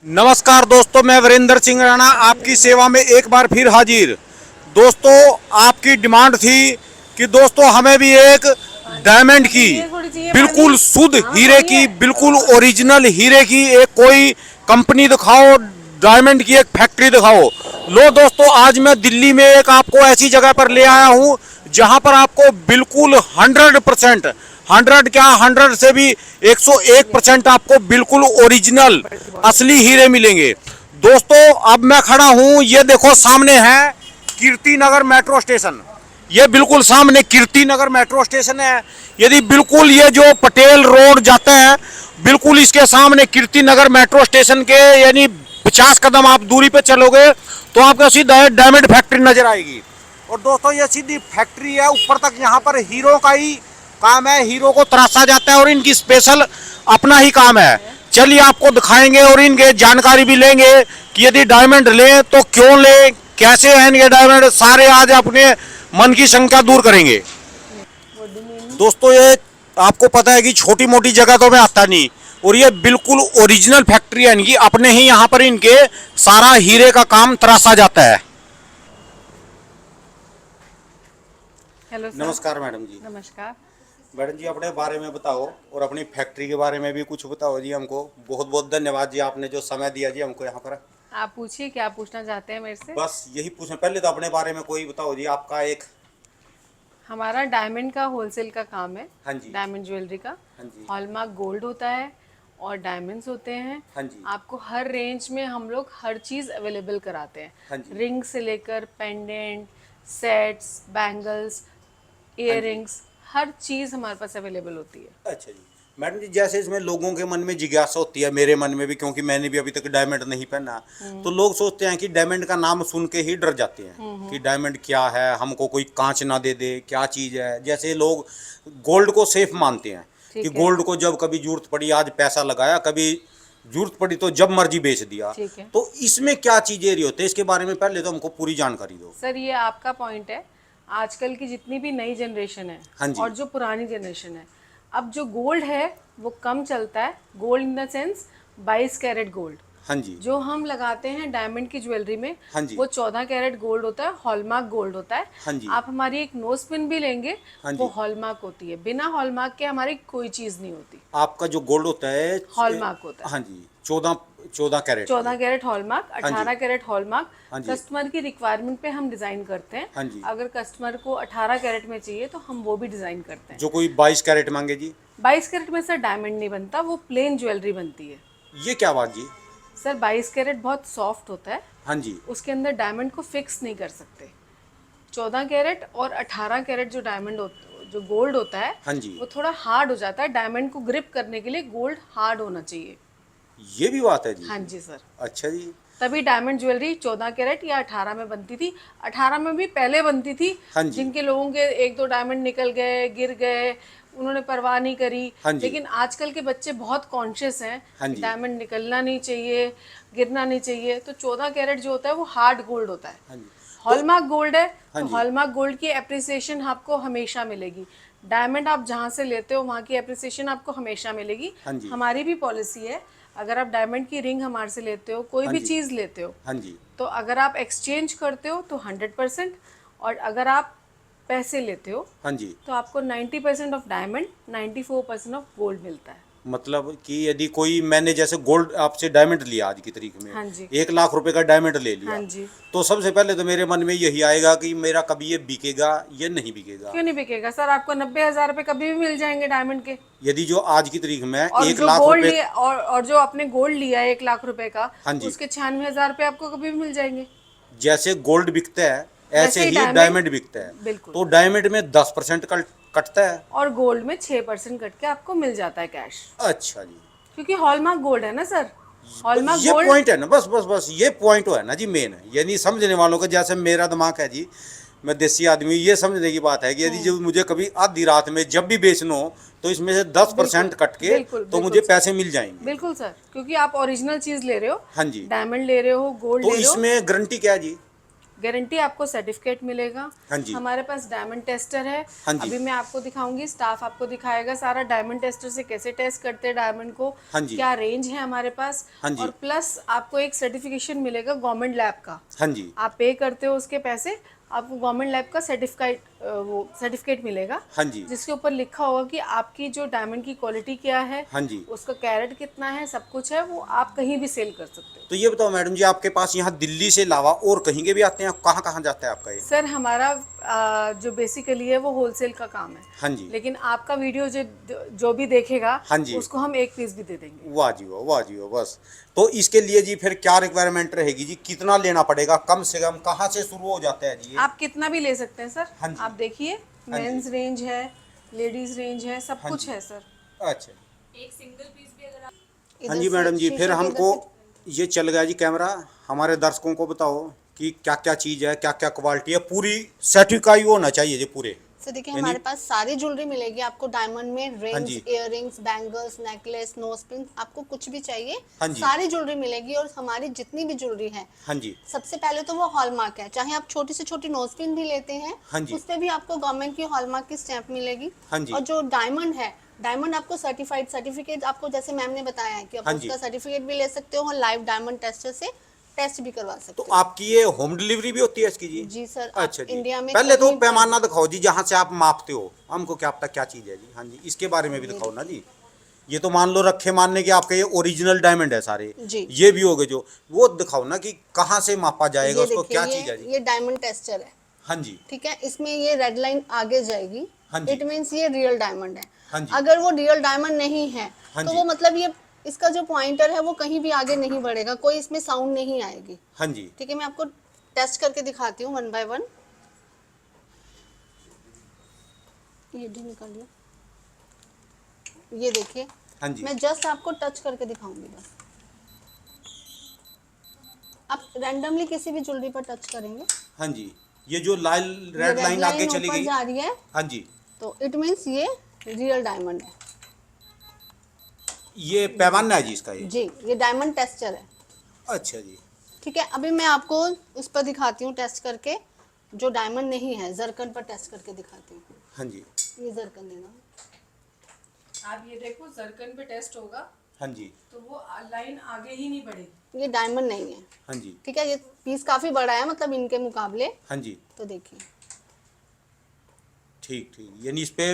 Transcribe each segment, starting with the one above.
नमस्कार दोस्तों, मैं वीरेंद्र सिंह राणा आपकी सेवा में एक बार फिर हाजिर। दोस्तों, आपकी डिमांड थी कि दोस्तों हमें भी एक डायमंड की, बिल्कुल शुद्ध हीरे की, बिल्कुल ओरिजिनल हीरे की एक कोई कंपनी दिखाओ, डायमंड की एक फैक्ट्री दिखाओ। लो दोस्तों, आज मैं दिल्ली में एक आपको ऐसी जगह पर ले आया हूँ जहाँ पर आपको बिल्कुल 100%, 100 क्या 100 से भी 101% आपको बिल्कुल ओरिजिनल असली हीरे मिलेंगे। दोस्तों, अब मैं खड़ा हूं, ये देखो सामने है कीर्ति नगर मेट्रो स्टेशन। ये बिल्कुल सामने कीर्ति नगर मेट्रो स्टेशन है। यदि बिल्कुल ये जो पटेल रोड जाते हैं, बिल्कुल इसके सामने कीर्ति नगर मेट्रो स्टेशन के यानी 50 कदम आप दूरी पे चलोगे तो आपको सीधा डायमंड फैक्ट्री नजर आएगी। और दोस्तों, ये सीधी फैक्ट्री है, ऊपर तक यहाँ पर हीरो का ही काम है, हीरो को तराशा जाता है और इनकी स्पेशल अपना ही काम है। चलिए आपको दिखाएंगे और इनके जानकारी भी लेंगे कि यदि डायमंड लें तो क्यों लें, कैसे हैं इनके डायमंड, सारे आज अपने मन की शंका दूर करेंगे। दोस्तों, ये आपको पता है कि छोटी मोटी जगह तो मैं आता नहीं, और ये बिल्कुल ओरिजिनल फैक्ट्री है इनकी, अपने ही यहाँ पर इनके सारा हीरे का काम तराशा जाता है। Hello sir. नमस्कार मैडम जी। नमस्कार। मैडम जी, अपने बारे में बताओ और अपनी फैक्ट्री के बारे में भी कुछ बताओ जी हमको। बहुत बहुत धन्यवाद जी, आपने जो समय दिया जी हमको यहाँ पर। आप पूछिए, क्या पूछना चाहते हैं मेरे से? बस यही पूछना, पहले तो अपने बारे में कोई बताओ जी, आपका एक। हमारा डायमंड का होलसेल का काम है। हाँ जी। डायमंड ज्वेलरी का। हाँ जी। हॉलमार्क गोल्ड होता है और डायमंड्स होते हैं। हाँ जी। आपको हर रेंज में हम लोग हर चीज़ अवेलेबल कराते हैं। हाँ जी। रिंग से लेकर पेंडेंट, सेट्स, बैंगल्स, इयररिंग्स, हर चीज़ हमारे पास अवेलेबल होती है। अच्छा जी। मैडम जी, जैसे इसमें लोगों के मन में जिज्ञासा होती है, मेरे मन में भी, क्योंकि मैंने भी अभी तक डायमंड नहीं पहना, तो लोग सोचते हैं कि डायमंड का नाम सुन के ही डर जाते हैं कि डायमंड क्या है, हमको कोई कांच ना दे दे, क्या चीज़ है। जैसे लोग गोल्ड को सेफ मानते हैं कि गोल्ड को जब कभी जरूरत पड़ी आज पैसा लगाया, कभी जरूरत पड़ी तो जब मर्जी बेच दिया। तो इसमें क्या चीजें रही होती है, इसके बारे में पहले तो हमको पूरी जानकारी दो। सर, ये आपका पॉइंट है। आजकल की जितनी भी नई जनरेशन है, हाँ जी। और जो पुरानी जनरेशन है, अब जो गोल्ड है वो कम चलता है। Gold in the sense 22 carat gold. हाँ जी। जो हम लगाते हैं डायमंड की ज्वेलरी में, हाँ जी। वो 14 कैरेट गोल्ड होता है, हॉलमार्क गोल्ड होता है। हाँ जी। आप हमारी एक नोज पिन भी लेंगे, हाँ वो जी। हॉलमार्क होती है। बिना हॉलमार्क के हमारी कोई चीज़ नहीं होती। आपका जो गोल्ड होता है हॉलमार्क होता है। हाँ जी, 14 कैरेट। 14 कैरेट हॉलमार्क, हाँ जी। 18 कैरेट हॉलमार्क। हाँ जी। कस्टमर की रिक्वायरमेंट पे हम डिज़ाइन करते हैं। हाँ जी। अगर कस्टमर को 18 कैरेट में चाहिए तो हम वो भी डिज़ाइन करते हैं। जो कोई 22 कैरेट मांगे जी? 22 कैरेट में सर डायमंड नहीं बनता, वो प्लेन ज्वेलरी बनती है। ये क्या बात जी? सर 22 कैरेट बहुत सॉफ्ट होता है। हाँ जी। उसके अंदर डायमंड को फिक्स नहीं कर सकते। 14 कैरेट और 18 कैरेट जो डायमंड जो गोल्ड होता है, हाँ जी। वो थोड़ा हार्ड हो जाता है। डायमंड को ग्रिप करने के लिए गोल्ड हार्ड होना चाहिए। ये भी बात है जी? हाँ जी सर। अच्छा जी। तभी डायमंड ज्वेलरी 14 कैरेट या 18 में बनती थी। 18 में भी पहले बनती थी। हाँ जी। जिनके लोगों के 1-2 डायमंड निकल गए, गिर गए, उन्होंने परवाह नहीं करी। हाँ जी। लेकिन आजकल के बच्चे बहुत कॉन्शियस हैं हाँ कि जी। डायमंड निकलना नहीं चाहिए, गिरना नहीं चाहिए। तो 14 कैरेट जो होता है वो हार्ड गोल्ड होता है। हाँ जी। हॉलमार्क गोल्ड है। हाँ तो जी। हॉलमार्क गोल्ड की एप्रिसिएशन आपको हमेशा मिलेगी। डायमंड आप जहाँ से लेते हो वहाँ की एप्रिसिएशन आपको हमेशा मिलेगी। हाँ जी। हमारी भी पॉलिसी है, अगर आप डायमंड की रिंग हमारे से लेते हो, कोई हाँ भी जी। चीज़ लेते हो, हाँ जी। तो अगर आप एक्सचेंज करते हो तो 100%, और अगर आप पैसे लेते हो हाँ जी। तो आपको 90% ऑफ डायमंड, 94% ऑफ गोल्ड मिलता है। मतलब कि यदि कोई, मैंने जैसे गोल्ड आपसे डायमंड लिया आज की तारीख में, हाँ जी। 1 लाख रुपए का डायमंड ले लिया, हाँ जी। तो सबसे पहले तो मेरे मन में यही आएगा कि मेरा कभी ये बिकेगा या नहीं बिकेगा। क्यों नहीं बिकेगा सर? आपको 90,000 रुपये कभी भी मिल जाएंगे डायमंड के। यदि जो आज की तारीख में और 1 जो लाख गोल्ड रुपए, लिया, और जो आपने गोल्ड लिया है 1 लाख रुपए का, हाँ जी, उसके 96,000 रुपये आपको कभी भी मिल जाएंगे। जैसे गोल्ड बिकता है ऐसे वैसे ही डायमंड बिकता है। बिल्कुल। तो डायमंड में 10% कटता है और गोल्ड में 6% कट के आपको मिल जाता है कैश। अच्छा जी। क्योंकि हॉलमार्क गोल्ड है ना सर। हॉलमार्क ये गोल्ड। पॉइंट है ना, बस ये पॉइंट है ना जी, मेन है। यानी समझने वालों को, जैसे मेरा दिमाग है जी, मैं देसी आदमी, ये समझने की बात है कि यदि जो मुझे कभी आधी रात में जब भी बेचना हो तो इसमें से 10% कट के तो मुझे पैसे मिल जाएंगे। बिल्कुल सर, क्योंकि आप ओरिजिनल चीज ले रहे हो। हाँ जी। डायमंड ले रहे हो, गोल्ड तो ले रहे हो। इसमें गारंटी क्या है जी? गारंटी आपको सर्टिफिकेट मिलेगा। हाँ जी। हमारे पास डायमंड टेस्टर है। हाँ जी। अभी मैं आपको दिखाऊंगी, स्टाफ आपको दिखाएगा सारा डायमंड टेस्टर से कैसे टेस्ट करते हैं डायमंड को, हाँ जी। क्या रेंज है हमारे पास। हाँ जी। और प्लस आपको एक सर्टिफिकेशन मिलेगा गवर्नमेंट लैब का। हाँ जी। आप पे करते हो उसके पैसे, आपको गवर्नमेंट लैब का सर्टिफिकेट मिलेगा, हाँ जी। जिसके ऊपर लिखा होगा कि आपकी जो डायमंड की क्वालिटी क्या है, हाँ जी। उसका कैरेट कितना है, सब कुछ है, वो आप कहीं भी सेल कर सकते हो। तो ये बताओ मैडम जी, आपके पास यहाँ दिल्ली से अलावा और कहीं के भी आते हैं, कहाँ कहाँ जाता है आपका ये? सर हमारा जो बेसिकली है वो होलसेल का काम है। हाँ जी। लेकिन आपका वीडियो जो भी देखेगा, हाँ जी। उसको हम एक पीस भी दे देंगे। वाह जी वाह, वाह जी वाह। बस तो इसके लिए जी फिर क्या रिक्वायरमेंट रहेगी जी, कितना लेना पड़ेगा, कम से कम कहाँ से शुरू हो जाता है जी ये? आप कितना भी ले सकते हैं सर। हाँ जी। आप देखिए, हाँ जी। मेंस रेंज है, लेडीज रेंज है, सब हाँ कुछ जी। है सर। अच्छा। एक सिंगल पीस भी अगर आप हाँ जी मैडम जी, फिर हमको ये चल गया जी कैमरा, हमारे दर्शकों को बताओ कि क्या क्या चीज़ है, क्या क्या क्वालिटी है, पूरी सर्टिफाई होना चाहिए जी पूरे। सर देखिए, यानी- हमारे पास सारी ज्वेलरी मिलेगी आपको डायमंड में। हाँ रिंग्स, जी। Earrings, bangles, necklace, nose pin, आपको कुछ भी चाहिए हाँ जी। सारी ज्वेलरी मिलेगी। और हमारी जितनी भी ज्वेलरी है, हाँ जी। सबसे पहले तो वो हॉलमार्क है। चाहे आप छोटी से छोटी नोज पिन भी लेते हैं, हाँ जी। उस पर भी आपको गवर्नमेंट की हॉलमार्क की स्टैंप मिलेगी। हाँ जी। और जो डायमंड है, डायमंड आपको सर्टिफाइड सर्टिफिकेट, आपको जैसे मैम ने बताया है कि आप हाँ जी। उसका सर्टिफिकेट भी ले सकते हो और लाइव डायमंड टेस्टर से टेस्ट भी करवा सकते तो हो। आपकी ये होम डिलीवरी भी होती है इसकी जी? जी सर, आप अच्छा जी। इंडिया में पहले तो कहीं पर पैमाना दिखाओ जी, जहाँ से आप मापते हो, हमको क्या पता क्या चीज़ है जी। हाँ जी, इसके बारे में भी दिखाओ ना जी। ये तो मान लो रखे मानने के आपके ये ओरिजिनल डायमंड है सारे जी। ये भी हो गए, जो वो दिखाओ ना कि कहाँ से मापा जाएगा, ये उसको देखिए, क्या चीज़ है जी? ये डायमंड टेस्टर है। हाँ जी। ठीक है, इसमें ये रेड लाइन आगे जाएगी। हाँ जी। इट मीन्स ये रियल डायमंड है। हाँ जी। अगर वो रियल डायमंड नहीं है, हाँ तो जी। वो मतलब ये इसका जो पॉइंटर है वो कहीं भी आगे नहीं बढ़ेगा, कोई इसमें साउंड नहीं आएगी। हाँ जी। ठीक है, मैं आपको टेस्ट करके दिखाती हूँ 1 बाय 1। ये भी निकाल लिया, ये देखिए। हाँ जी। मैं जस्ट आपको टच करके दिखाऊंगी बस। आप रैंडमली किसी भी ज्वेलरी पर टच करेंगे, हाँ जी। ये जो लाल ये रेड लाइन आगे चली ऊपर गई, जा रही है, हाँ जी, तो इट मीन्स ये रियल डायमंड है। ये पैमाना है जी इसका ये? जी, ये डायमंड टेस्टर है। अच्छा जी। ठीक है, अभी मैं आपको उस पर दिखाती हूँ टेस्ट करके, जो डायमंड नहीं है, जरकन पर टेस्ट करके दिखाती हूँ। हाँ जी। ये जरकन लेना, आप ये देखो, जरकन पे टेस्ट होगा हाँ जी। तो वो लाइन आगे ही नहीं बढ़ेगी। ये डायमंड नहीं है। हाँ जी। ठीक है, ये पीस काफी बड़ा है, मतलब इनके मुकाबले। हाँ जी। तो देखिए, ठीक ठीक, यानी इस पे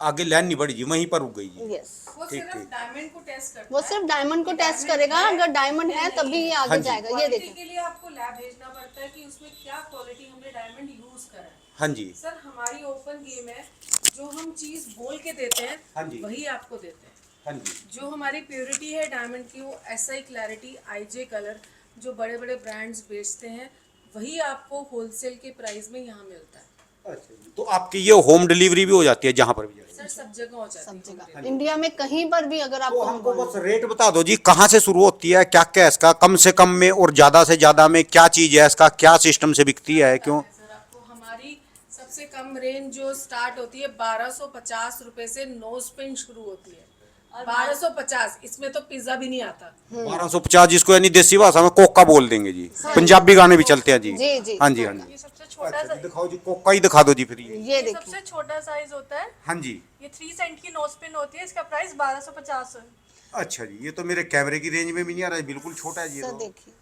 आगे लाइन नहीं बढ़ी जी, वहीं पर रुक गई जी। यस, वो ठीक, सिर्फ ठीक। डायमंड को टेस्ट करता वो है। सिर्फ डायमंड को कि टेस्ट diamond करेगा। है अगर डायमंड या है नहीं तभी ये है। आगे हाँ जी। जाएगा। ये क्वालिटी देखिए, के लिए आपको लैब भेजना पड़ता है कि उसमें क्या क्वालिटी हमने डायमंड यूज करा है। हाँ जी। सर हमारी ओपन गेम है, जो हम चीज बोल के देते हाँ हैं जी। वही आपको देते हैं। हाँ जी। जो हमारी प्योरिटी है डायमंड की, वो SI क्लैरिटी, IJ कलर, जो बड़े बड़े ब्रांड्स बेचते हैं, वही आपको होलसेल के प्राइस में यहाँ मिलता है। अच्छा जी। तो आपकी ये होम डिलीवरी भी हो जाती है जहाँ पर भी जाएगी? सर सब जगह हो जाती सब है। जगह इंडिया में कहीं पर भी अगर तो आपको हमको मंगवाना बस रेट बता दो जी, कहाँ से शुरू होती है, क्या क्या इसका कम से कम में और ज़्यादा से ज़्यादा में क्या चीज़ है, इसका क्या सिस्टम से बिकती है, क्यों? सर आपको हमारी सबसे कम रेंज जो स्टार्ट होती है 1250 रुपए से नोज पिन शुरू होती है। 1250, इसमें तो पिज्जा भी नहीं आता। 1250, जिसको यानी देसी भाषा में कोका बोल देंगे जी। पंजाबी गाने भी चलते हैं जी। जी, जी, हाँ जी। हाँ जी। ये सबसे छोटा अच्छा, दिखाओ जी, कोका ही दिखा दो जी फिर ये। ये देखिए, सबसे छोटा साइज होता है। हाँ जी। ये 3 सेंट की नोज पिन होती है, इसका प्राइस 1250 है। अच्छा जी, ये तो मेरे कैमरे की रेंज में भी नहीं आ रहा है, बिल्कुल छोटा है ये सर तो। देखिए,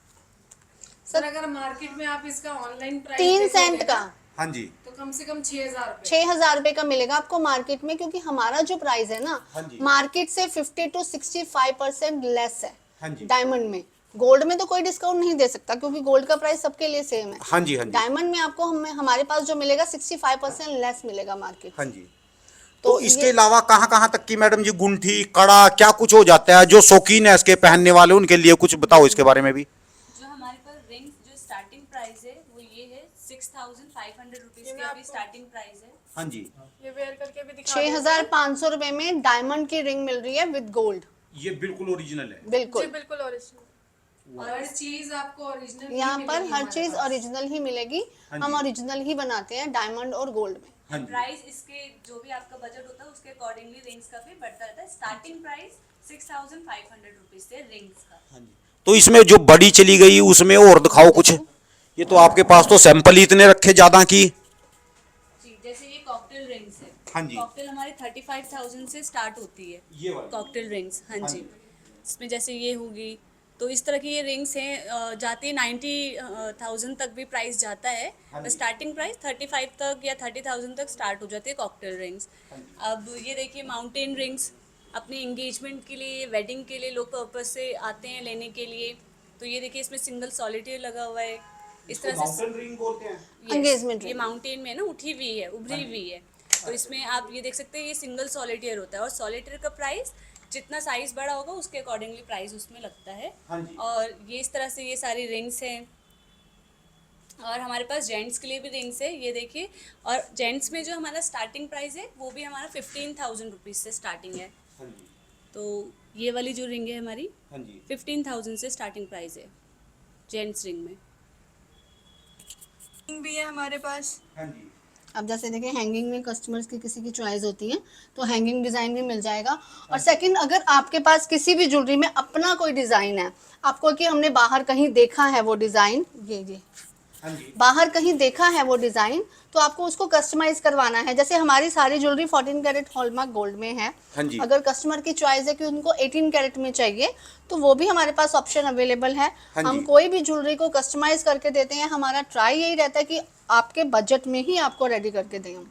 सर अगर मार्केट में आप इसका ऑनलाइन प्राइस 3 सेंट का हाँ जी। तो कम से कम 6000 रुपए। 6000 रुपए का मिलेगा आपको मार्केट में, क्योंकि हमारा जो प्राइस है ना, हाँ जी। मार्केट से 50 to 65% लेस है। हाँ जी। डायमंड में, गोल्ड में तो कोई डिस्काउंट नहीं दे सकता, क्योंकि गोल्ड का प्राइस सबके लिए सेम है। हाँ जी। हाँ जी। डायमंड में आपको हमारे पास जो मिलेगा 65% लेस मिलेगा मार्केट। हाँ जी। तो इसके ये- अलावा कहाँ कहाँ तक की मैडम जी गुंठी कड़ा क्या कुछ हो जाता है, जो शौकीन है इसके पहनने वाले उनके लिए कुछ बताओ इसके बारे में भी। जो हमारे पास रिंग्स जो स्टार्टिंग प्राइस है वो ये है 6500 रुपीज ये की मैं अभी आपको- स्टार्टिंग प्राइस है। हाँ जी। ये वेयर करके भी दिखा 6500 रुपए में डायमंड की रिंग मिल रही है विद गोल्ड। ये बिल्कुल ओरिजिनल है। बिल्कुल, बिल्कुल ओरिजिनल। हर चीज आपको ओरिजिनल यहाँ पर हर चीज ओरिजिनल ही मिलेगी। हाँ हम जी। ओरिजिनल ही बनाते हैं डायमंड और गोल्ड में। हाँ जी। प्राइस इसके जो भी आपका बजट होता है उसके अकॉर्डिंगली रिंग्स का भी बढ़ता रहता है। स्टार्टिंग प्राइस 6500 रुपीज से रिंग्स का। हाँ जी। तो इसमें जो बड़ी चली गई उसमें और दिखाओ कुछ, ये तो आपके पास तो सैंपल ही इतने रखे ज्यादा की। जी, जैसे ये कॉकटेल रिंग्स है। हाँ जी। कॉकटेल हमारी 35,000 से स्टार्ट होती है। ये वाली? कॉकटेल रिंग्स, हाँ हाँ जी। जी। इसमें जैसे ये होगी, तो इस तरह की ये रिंग्स हैं, जाती है 90,000 तक भी प्राइस जाता है। हाँ जी। स्टार्टिंग प्राइस 35 तक या 30,000 तक स्टार्ट हो जाती है कॉकटेल रिंग्स। अब ये देखिए माउंटेन रिंग्स, अपने एंगेजमेंट के लिए, वेडिंग के लिए लोग पर्पज से आते हैं लेने के लिए। तो ये देखिए इसमें सिंगल सॉलिटेयर लगा हुआ है, इस तरह से। माउंटेन रिंग बोलते हैं। Yes, Engagement ये ring। माउंटेन में ना उठी हुई है, उभरी हुई है। तो इसमें आप ये देख सकते हैं, ये सिंगल सॉलिटेयर होता है और सॉलिटेयर का प्राइस जितना साइज बड़ा होगा उसके अकॉर्डिंगली प्राइस उसमें लगता है। हाँ जी। और ये इस तरह से ये सारी रिंग्स हैं। और हमारे पास जेंट्स के लिए भी रिंग्स है, ये देखिए। और जेंट्स में जो हमारा स्टार्टिंग प्राइस है वो भी हमारा 15,000 रुपीज़ से स्टार्टिंग है। हाँ जी। तो ये वाली जो रिंग है हमारी हाँ जी। 15,000 से स्टार्टिंग प्राइस है जेंट्स रिंग में। भी है हमारे पास। हाँ जी। अब जैसे देखिए हैंगिंग में कस्टमर्स की किसी की चॉइस होती है तो हैंगिंग डिज़ाइन भी मिल जाएगा। और सेकंड, अगर आपके पास किसी भी ज्वेलरी में अपना कोई डिज़ाइन है, आपको कि हमने बाहर कहीं देखा है वो डिज़ाइन, ये हाँ जी। बाहर कहीं देखा है वो डिज़ाइन, तो आपको उसको कस्टमाइज करवाना है। जैसे हमारी सारी ज्वेलरी 14 कैरेट हॉलमार्क गोल्ड में है। हाँ जी। अगर कस्टमर की चॉइस है कि उनको 18 कैरेट में चाहिए तो वो भी हमारे पास ऑप्शन अवेलेबल है। हाँ हम जी। कोई भी ज्वेलरी को कस्टमाइज करके देते हैं। हमारा ट्राई यही रहता है कि आपके बजट में ही आपको रेडी करके दें हम।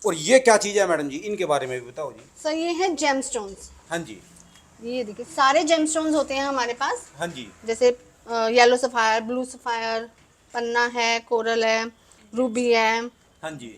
और ये क्या चीज़ है मैडम जी, इनके बारे में भी बताओ जी। सर ये है जेम स्टोन्स। हाँ जी। ये देखिए सारे जेम स्टोन्स होते हैं हमारे पास। हाँ जी। जैसे येलो सफायर, ब्लू सफायर, पन्ना है, कोरल है, रूबी है, हाँ जी।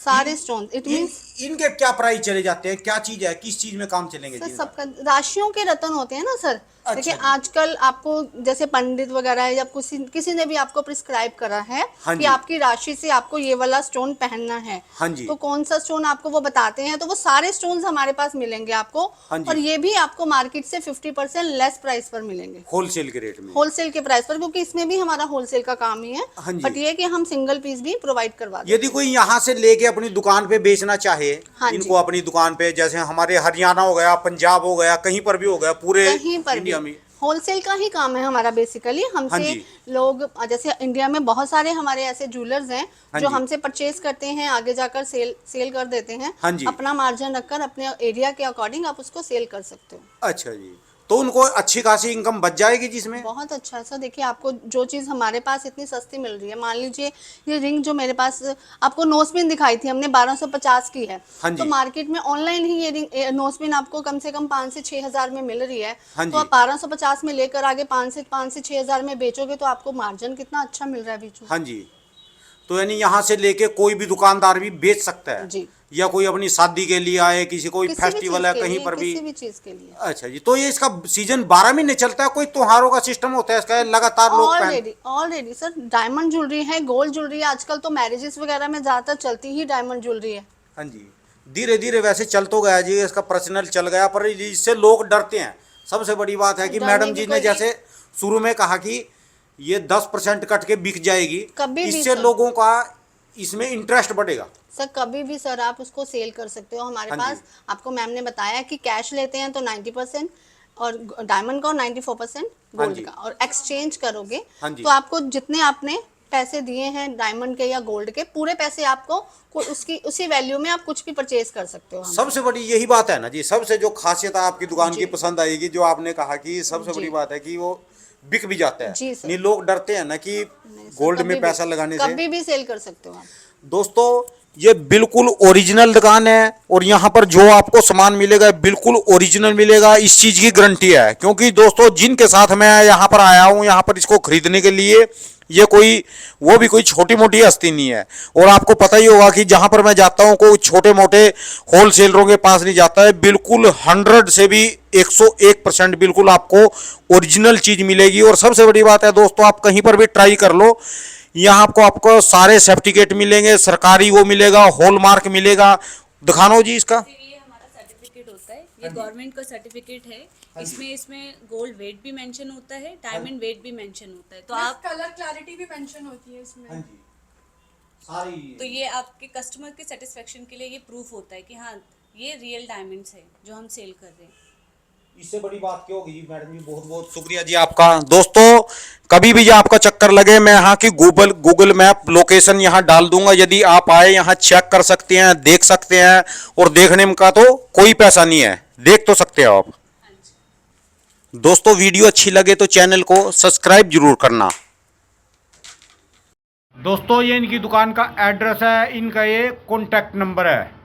सारे स्टोन। इट मीन्स इनके क्या प्राइस चले जाते हैं, क्या चीज़ है, किस चीज़ में काम चलेंगे सर जी? सबका राशियों के रतन होते हैं ना सर। अच्छा देखिए जी। आजकल आपको जैसे पंडित वगैरह है, जब किसी ने भी आपको प्रिस्क्राइब करा है हाँ कि जी। आपकी राशि से आपको ये वाला स्टोन पहनना है, हाँ जी। तो कौन सा स्टोन आपको वो बताते हैं, तो वो सारे स्टोन्स हमारे पास मिलेंगे आपको। हाँ जी। और ये भी आपको मार्केट से 50% लेस प्राइस पर मिलेंगे, होलसेल के रेट में। होलसेल के प्राइस पर, क्योंकि इसमें भी हमारा होलसेल का काम ही है। हाँ जी। बट ये कि हम सिंगल पीस भी प्रोवाइड करवा देते यदि कोई यहाँ से लेके अपनी दुकान पे बेचना चाहे, हाँ जी। इनको अपनी दुकान पे, जैसे हमारे हरियाणा हो गया, पंजाब हो गया, कहीं पर भी हो गया, पूरे हैं। कहीं पर भी इंडिया में। होलसेल का ही काम है हमारा बेसिकली। हाँ हमसे जी। लोग जैसे इंडिया में बहुत सारे हमारे ऐसे ज्वेलर्स हैं हाँ जो जी। हमसे परचेज करते हैं, आगे जाकर सेल कर देते हैं। हाँ जी। अपना मार्जिन रखकर अपने एरिया के अकॉर्डिंग आप उसको सेल कर सकते हो। अच्छा जी, तो उनको अच्छी खासी इनकम बच जाएगी जिसमें। बहुत अच्छा है सर। देखिए आपको जो चीज़ हमारे पास इतनी सस्ती मिल रही है, मान लीजिए ये रिंग जो मेरे पास आपको नोस्पिन दिखाई थी हमने 1250 की है। हाँ जी। तो मार्केट में ऑनलाइन ही ये रिंग नोस्पिन आपको कम से कम 5 से 6 हज़ार में मिल रही है। हाँ तो जी। आप 1250 में लेकर आगे 5 से 6 हज़ार में बेचोगे तो आपको मार्जिन कितना अच्छा मिल रहा है बीच में। हाँ जी, तो यानी यहाँ से लेके कोई भी दुकानदार भी बेच सकता है जी। या कोई अपनी शादी के लिए आए, किसी कोई किसी भी फेस्टिवल चीज़ है के कहीं लिए, पर भी। किसी भी चीज़ के लिए। अच्छा जी, तो ये इसका सीजन 12 महीने चलता है, कोई त्योहारों का सिस्टम होता है इसका, लगातार लोग पहन। ऑलरेडी सर डायमंड ज्वेलरी है, गोल्ड ज्वेलरी है। आजकल तो मैरिजेस वगैरह में ज़्यादातर चलती ही डायमंड ज्वेलरी है। हाँ जी, धीरे धीरे वैसे चल तो गया जी, इसका पर्सनल चल गया, पर इससे लोग डरते हैं। सबसे बड़ी बात है कि डरने मैडम की जी ने कोई- जैसे शुरू में कहा कि ये 10% कट के बिक जाएगी, कभी भी इससे सर। लोगों का इसमें इंटरेस्ट बढ़ेगा। सर कभी भी सर आप उसको सेल कर सकते हो हमारे हाँ पास। जी। आपको मैम ने बताया कि कैश लेते हैं तो 90% और डायमंड का, और 94% हाँ गोल्ड जी। का। और एक्सचेंज करोगे हाँ जी। तो आपको जितने आपने पैसे दिए हैं डायमंड के या गोल्ड के, पूरे पैसे आपको उसकी उसी वैल्यू में आप कुछ भी परचेज कर सकते हो हमसे। सबसे बड़ी यही बात है ना जी, सबसे जो खासियत आपकी दुकान की जी। पसंद आएगी, जो आपने कहा कि सबसे जी। बड़ी बात है कि वो बिक भी जाता है। जी सर। नहीं, लोग डरते हैं ना कि नहीं सर, गोल्ड कभी में भी- पैसा लगाने से। कभी भी सेल कर सकते हो आप। दोस्तों ये बिल्कुल ओरिजिनल दुकान है और यहाँ पर जो आपको सामान मिलेगा बिल्कुल ओरिजिनल मिलेगा, इस चीज़ की गारंटी है। क्योंकि दोस्तों जिनके साथ मैं यहाँ पर आया हूँ, यहाँ पर इसको खरीदने के लिए, ये कोई वो भी कोई छोटी मोटी हस्ती नहीं है। और आपको पता ही होगा कि जहाँ पर मैं जाता हूँ कोई छोटे मोटे होलसेलरों के पास नहीं जाता है। बिल्कुल 100 से भी 101% बिल्कुल आपको ओरिजिनल चीज़ मिलेगी। और सबसे बड़ी बात है दोस्तों, आप कहीं पर भी ट्राई कर लो, यहाँ आपको सारे सर्टिफिकेट मिलेंगे, सरकारी वो मिलेगा, हॉलमार्क मिलेगा। दिखानो जी इसका। ये हमारा सर्टिफिकेट होता है, ये गवर्नमेंट का सर्टिफिकेट है। इसमें गोल्ड वेट भी मेंशन होता है, डायमंड वेट भी मेंशन होता है। तो आप कलर क्लैरिटी भी मेंशन होती है इसमें। तो ये आपके कस्टमर के सेटिस्फेक्शन के लिए ये प्रूफ होता है कि हाँ ये रियल डायमंड्स है जो हम सेल कर रहे हैं। इससे बड़ी बात क्या होगी जी मैडम जी, बहुत बहुत शुक्रिया जी आपका। दोस्तों कभी भी आपका चक्कर लगे, मैं यहाँ की गूगल मैप लोकेशन यहाँ डाल दूंगा। यदि आप आए यहाँ चेक कर सकते हैं, देख सकते हैं। और देखने में का तो कोई पैसा नहीं है, देख तो सकते हो आप। दोस्तों वीडियो अच्छी लगे तो चैनल को सब्सक्राइब जरूर करना। दोस्तों ये इनकी दुकान का एड्रेस है, इनका ये कॉन्टैक्ट नंबर है।